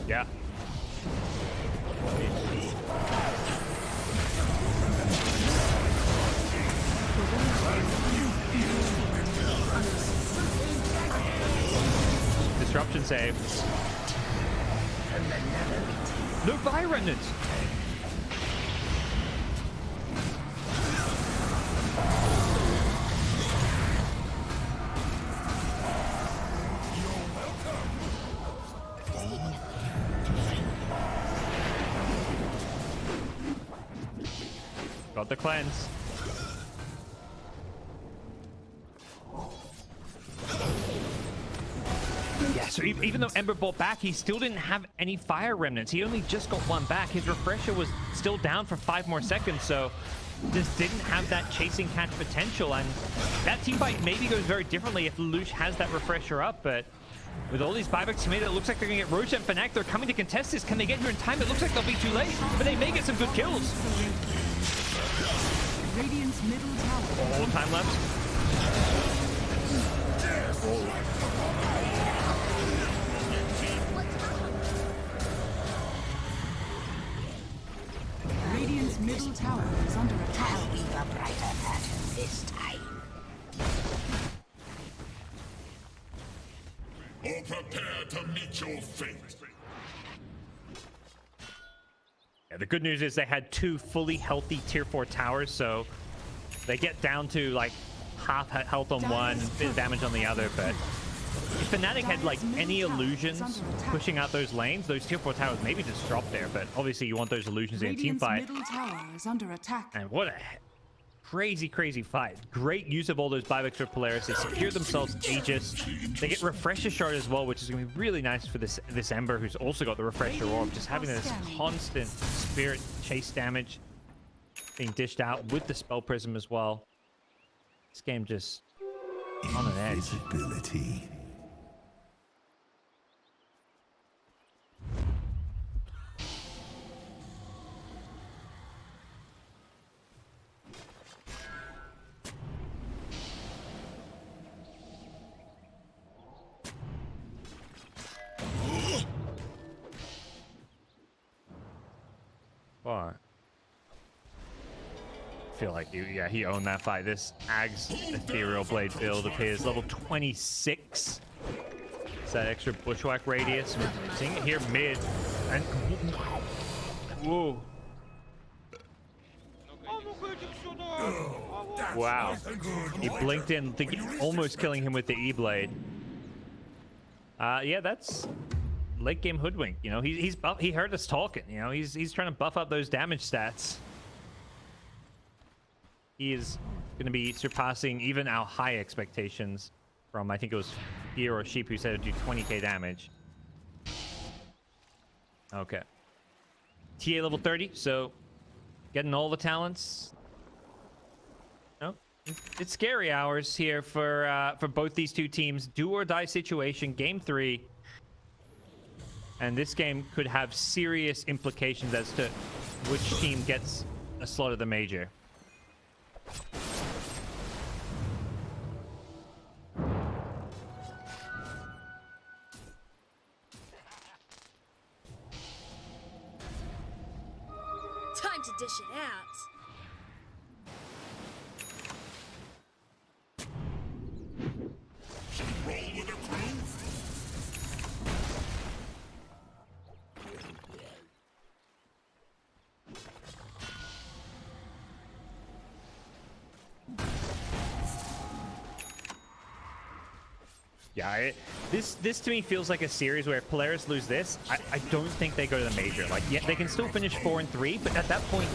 A: Yeah. Disruption save. No fire remnants. Got the cleanse. Yeah, so even though Ember bought back, he still didn't have any fire remnants. He only just got one back. His refresher was still down for 5 more seconds, so just didn't have that chasing catch potential. And that team fight maybe goes very differently if Lelouch has that refresher up, but with all these buybacks made, it looks like they're going to get Roche and FNATIC. They're coming to contest this. Can they get here in time? It looks like they'll be too late, but they may get some good kills.
C: Radiant's middle tower.
A: All time left.
C: Radiant's middle tower is under attack.
D: I'll weave a brighter pattern this time.
B: Or prepare to meet your fate.
A: Yeah, the good news is they had 2 fully healthy tier 4 towers, so they get down to like half health on one, and a bit of damage on the other. But if FNATIC had like any illusions pushing out those lanes, those tier 4 towers maybe just drop there. But obviously you want those illusions in a team fight.
C: Middle tower is under attack.
A: And what a crazy fight. Great use of all those buybacks for Polaris. They secure themselves Aegis. They get Refresher Shard as well, which is going to be really nice for this Ember, who's also got the Refresher Orb. Just having this constant spirit chase damage being dished out with the Spell Prism as well. This game just on an edge.
G: Invisibility.
A: What? I feel like he owned that fight. This Ag's Ethereal Blade build appears level 26. It's that extra bushwhack radius. We're seeing it here mid. And whoa. Wow. He blinked in, almost killing him with the E-Blade. Yeah, that's late game hoodwink. You know, he heard us talking. You know, he's trying to buff up those damage stats. He is going to be surpassing even our high expectations from, I think it was Fear or Sheep who said it'd do 20k damage. Okay. TA level 30, so getting all the talents. No, it's scary hours here for both these two teams. Do or die situation, game 3. And this game could have serious implications as to which team gets a slot at the major.
F: trying to dish it out.
B: Roll with a crew.
A: Yeah, this to me feels like a series where if Polaris lose this, I don't think they go to the major. Like, yeah, they can still finish 4-3, but at that point,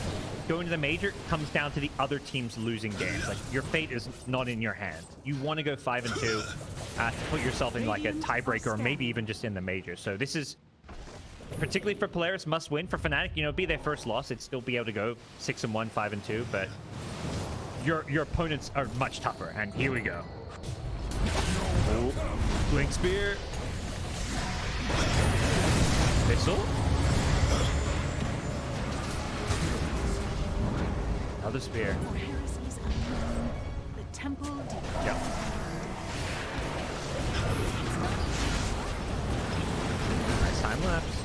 A: going to the major comes down to the other teams losing games. Like, your fate is not in your hands. You want to go 5-2 to put yourself in like a tiebreaker or maybe even just in the major. So this is particularly for Polaris must win. For FNATIC, you know, be their first loss. It'd still be able to go 6-1, 5-2, but your opponents are much tougher. And here we go. Oh, Blink Spear. Missile. Another spear.
E: For heresies unknown, the temple declares.
A: Yeah. Nice time lapse.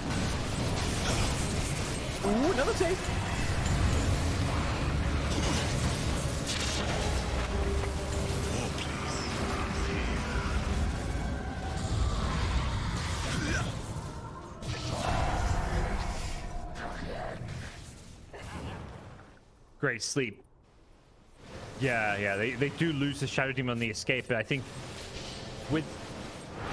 A: Ooh, another save. Great sleep. Yeah, they do lose the Shadow Demon on the escape, but I think with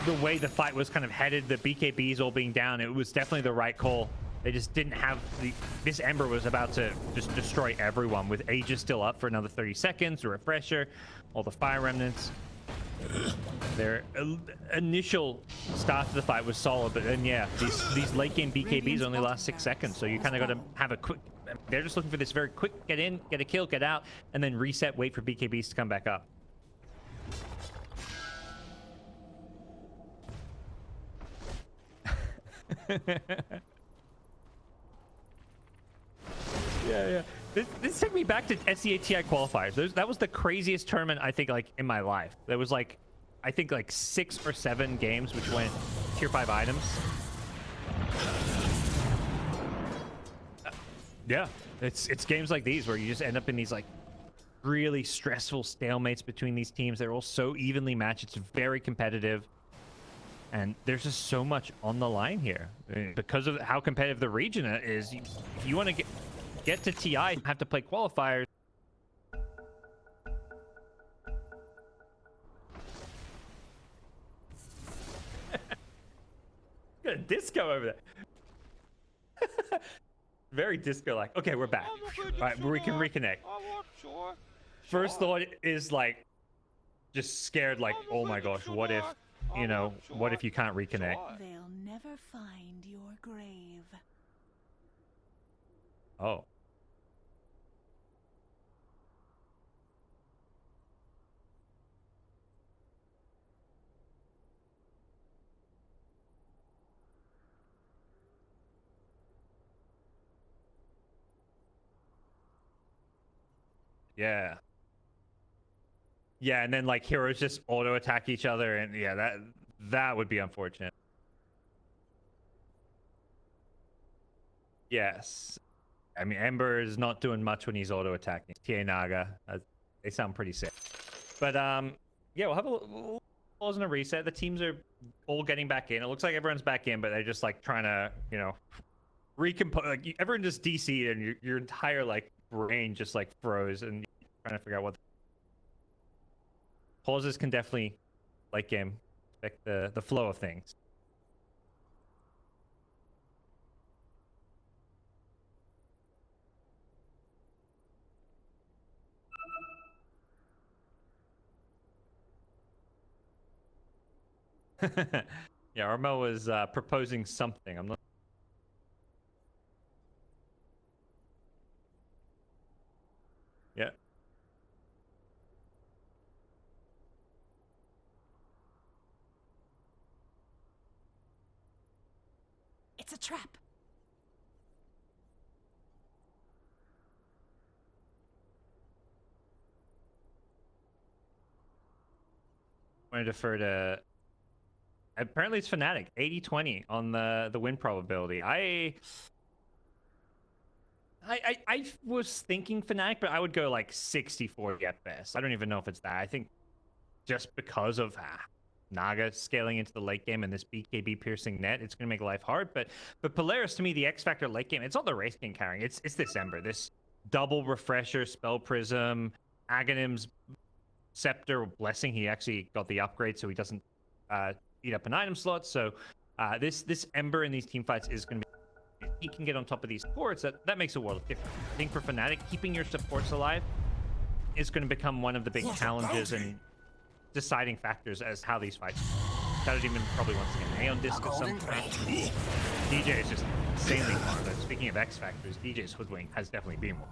A: the way the fight was kind of headed, the BKBs all being down, it was definitely the right call. They just didn't have this Ember was about to just destroy everyone with Aegis still up for another 30 seconds, a refresher, all the fire remnants. Their initial start to the fight was solid, but then yeah, these late game BKBs only last 6 seconds, so you kind of got to have a quick. They're just looking for this very quick get in, get a kill, get out, and then reset, wait for BKBs to come back up. Yeah. This took me back to SEATI qualifiers. That was the craziest tournament I think like in my life. There was like, I think like 6 or 7 games which went tier 5 items. Yeah, it's games like these where you just end up in these like really stressful stalemates between these teams. They're all so evenly matched. It's very competitive. And there's just so much on the line here. Because of how competitive the region is, if you want to get to TI, you have to play qualifiers. Got a disco over there. Very disco-like. Okay, we're back. All right, we can reconnect. First thought is like, just scared like, oh my gosh, what if, you know, what if you can't reconnect?
E: They'll never find your grave.
A: Oh. Yeah. Yeah, and then like heroes just auto attack each other, and yeah, that would be unfortunate. Yes. I mean, Ember is not doing much when he's auto attacking. TA Naga, they sound pretty sick. But yeah, we'll have a pause and a reset. The teams are all getting back in. It looks like everyone's back in, but they're just like trying to, you know, recompose. Like everyone just DC'd, and your entire like brain just like froze, and you're trying to figure out what. Pauses can definitely, late game, affect the flow of things. Yeah, Armel was proposing something. I'm not. Yeah.
E: It's a trap.
A: I'm going to defer to. Apparently, it's FNATIC 80-20 on the win probability. I was thinking Fnatic, but I would go like 60-40 at best. I don't even know if it's that. I think just because of Naga scaling into the late game and this BKB piercing net, it's going to make life hard. But Polaris, to me, the X Factor late game, it's not the Wraith King carrying. It's this Ember, this double refresher, Spell Prism, Aghanim's Scepter, Blessing. He actually got the upgrade, so he doesn't eat up an item slot. So this Ember in these team fights is going to be... He can get on top of these supports. That makes a world of difference. I think for Fnatic, keeping your supports alive is going to become one of the big challenges and deciding factors as how these fights. Shadow Demon probably wants to get an Aeon Disc at some point. DJ is just insanely fun. But speaking of X factors, DJ's Hoodwink has definitely been one.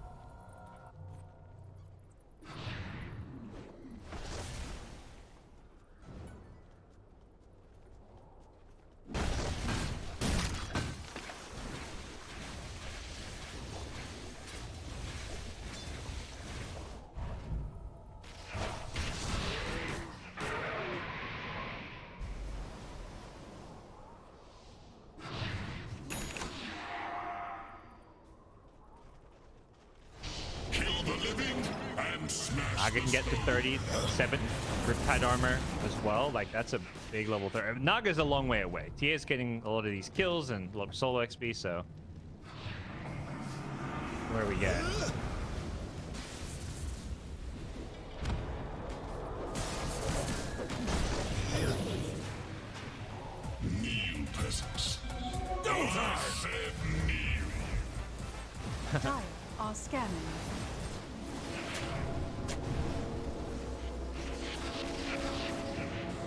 A: Naga can get to 37 Riptide armor as well. Like, that's a big level 30. Naga's a long way away. TA is getting a lot of these kills and a lot of solo XP, so where we get.
B: Kneel, peasants. I said kneel.
C: Dire are scanning.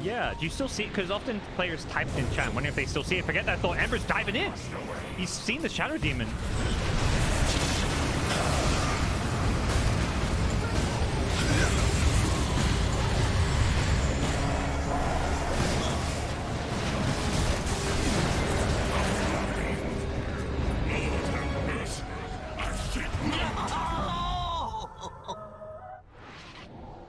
A: Yeah, do you still see it? Because often players typed in chat, wondering if they still see it. Forget that thought. Ember's diving in. He's seen the Shadow Demon.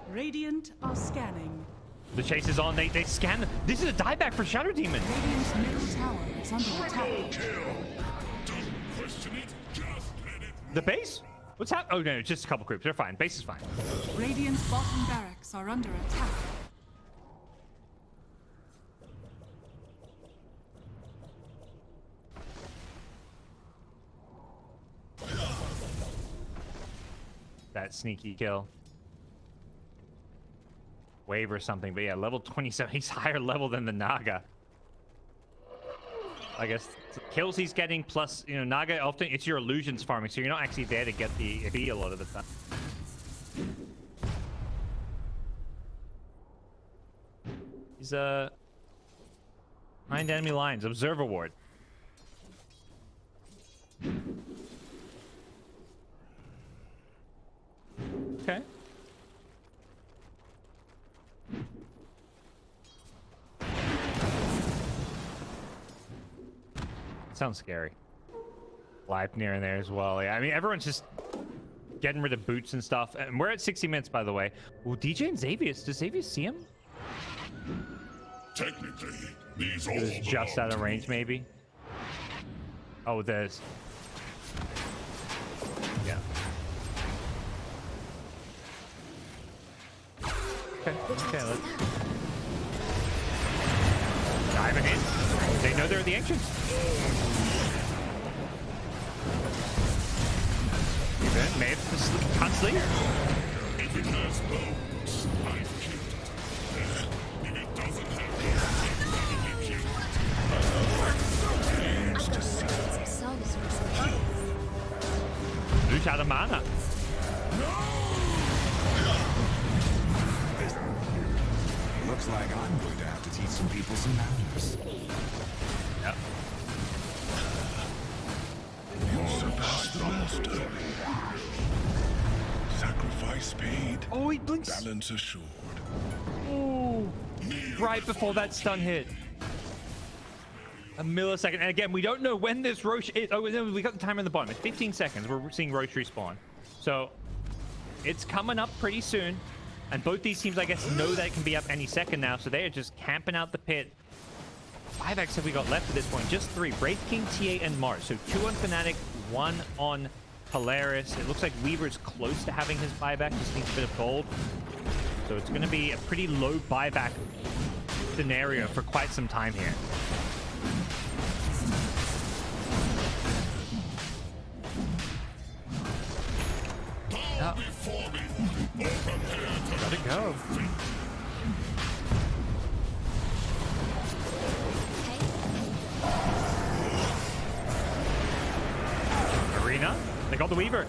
C: Radiant are scanning.
A: The chase is on. They scan. This is a dieback for Shadow Demon.
C: Radiant's middle tower is under attack.
B: Don't question it, just let it.
A: The base? What's happening? Oh, no, it's just a couple groups. They're fine. Base is fine.
C: Radiant's bottom barracks are under attack.
A: That sneaky kill. Wave or something, but yeah, level 27. He's higher level than the Naga. I guess kills he's getting plus, you know, Naga often it's your illusions farming, so you're not actually there to get the XP a lot of the time. He's behind enemy lines. Observer ward. Okay. Sounds scary. Live near in there as well. Yeah, I mean, everyone's just getting rid of boots and stuff. And we're at 60 minutes, by the way. Well, DJ and Xavius. Does Xavius see him?
B: Technically, these all
A: He was just out of range, maybe. Oh, there's. Yeah. Okay. Okay. Let's. Diving in. They know they're the entrance. Maybe can't sleep.
B: If it has bones, I've killed it. If it doesn't have bones, you
F: I got some souls for some bugs.
A: Lose out of mana.
G: Looks like I'm going to have to teach some people some manners.
A: Yep.
B: You surpassed the master. Sacrifice paid.
A: Oh, he blinks.
B: Balance assured.
A: Oh, right before that stun hit. A millisecond. And again, we don't know when this Roche is. Oh, we got the timer in the bottom. It's 15 seconds. We're seeing Roche respawn. So it's coming up pretty soon. And both these teams, I guess, know that it can be up any second now. So they are just camping out the pit. 5x have we got left at this point? Just 3. Wraith King, TA, and Mars. So 2 on Fnatic, 1 on Polaris. It looks like Weaver's close to having his buyback, just needs a bit of gold. So it's going to be a pretty low buyback scenario for quite some time here. Oh. Let it go. Arena, they got the Weaver.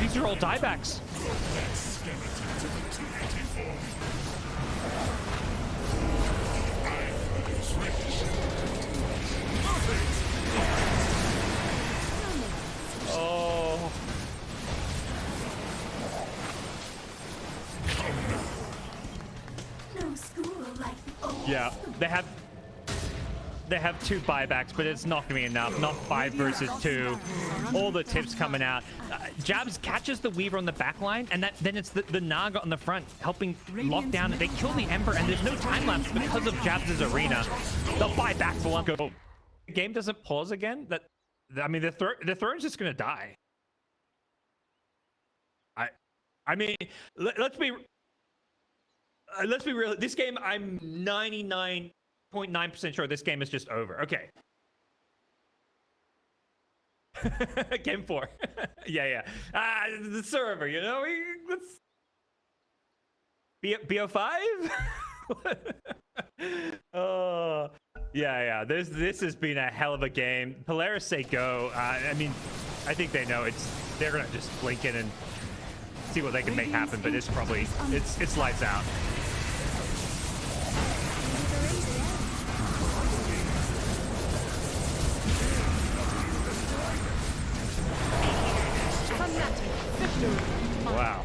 A: These are all diebacks. Oh.
D: No school like the old
A: Yeah, they have 2 buybacks, but it's not going to be enough. Not 5 versus 2. All the tips coming out. Jabz catches the Weaver on the back line, and then it's the Naga on the front helping lock down. They kill the Ember, and there's no time lapse because of Jabz's Arena. They'll buy back for one go. The game doesn't pause again. I mean, the throne's just going to die. I mean, let's be real. This game, I'm 99.9% sure this game is just over. Okay. Game 4. yeah. The server, you know? Let's... BO5? Oh, yeah. This has been a hell of a game. Polaris say go. I mean, I think they know they're going to just blink in and see what they can make happen, but it's probably, it's lights out. Wow.